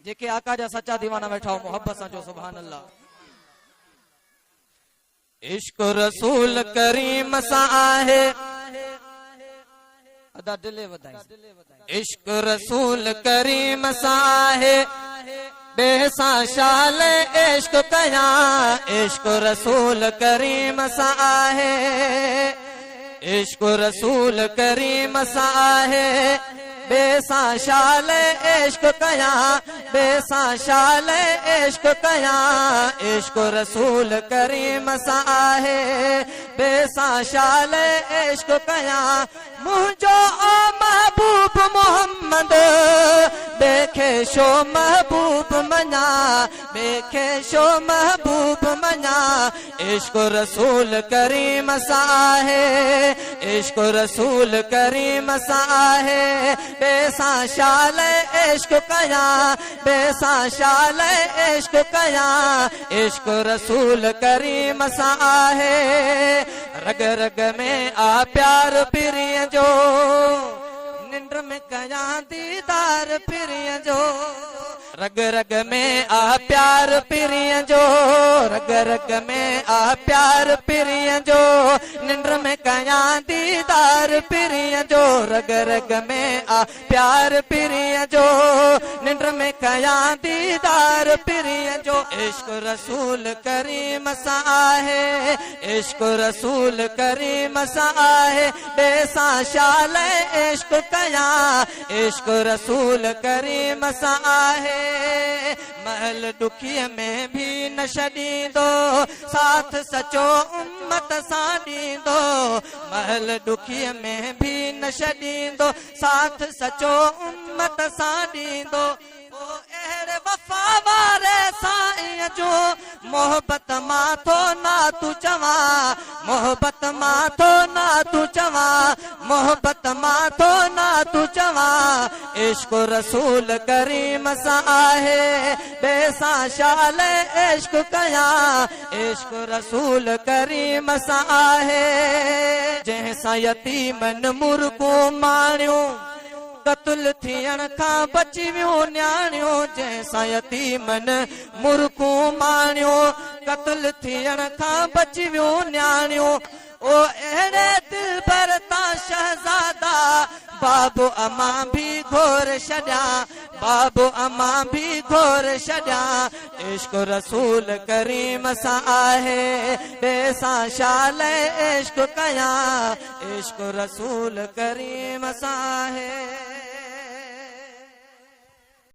जेके आका जा सच्चा दीवाना बैठा हो मोहब्बत सां जो सुभान अल्लाह। इश्क रसूल करीम सा आहे अदा दिले वधाई। इश्क रसूल करीम सा आहे बेसा शाल इश्क कया। इश्क रसूल करीम सा आहे। इश्क रसूल करीम सा आहे बेसा शाल इश्क कया। बेसा शाल इश्क कया। इश्क रसूल करीम सा आहे बेसा शाल इश्क कया। मुझो महबूब मोहम्मद देखे शो महबूब मना। देखे शो महबूब मना। इश्क रसूल करीम सा आहे। इश्क रसूल करीम सा आहे बेसा शाल इश्क कया। बेसा शाल इश्क कया। इश्क रसूल करीम सा आहे रग रग में आ प्यार पिरिय जो। निंड में कया दीदार पिरिय जो। रग रग में आ प्यार पिरिय जो। रग रग में आ प्यार पिरिय जो। निंड में कया दीदार पिरिय जो। रग रग में आ प्यार पिरिय जो। निंड में कया दीदार पिरिय जो। इश्क रसूल करीम सा आहे। इश्क रसूल करीम सा आहे बेसा शाल इश्क कया। इश्क रसूल करीम सा आहे महल दुखीअ में भी न छॾींदो साथ सचो उम्मत सां ॾींदो। महल दुखीअ में भी न छॾींदो साथ सचो उम्मत सां ॾींदो। अहिड़े वफ़ा वारे साईं जो मोहब्बत मां थो ना तू चवा। मोहब्बत मां थो ना तू चवा। मोहब्बत मां थो ना तू चवा। इश्क रसूल करीम सा आहे बेसा शाल इश्क कया। इश्क रसूल करीम सा आहे जंहिंसां यतीमन मुर्गूं माणियूं। कतल थियण खां बची वियूं न्याणियूं। जंहिंसां यतीमन मुर्गूं माणियूं। कतल थियण खां बची वियूं न्याणियूं। ओ अहिड़े दिलबर तां शहज़ादा बाबू अमा भी घोर छॾिया। बाबू अमा भी घोर छॾिया। इश्क रसूल करीम सा आहे बेसा शाल इश्क कया। इश्क रसूल करीम सा आहे।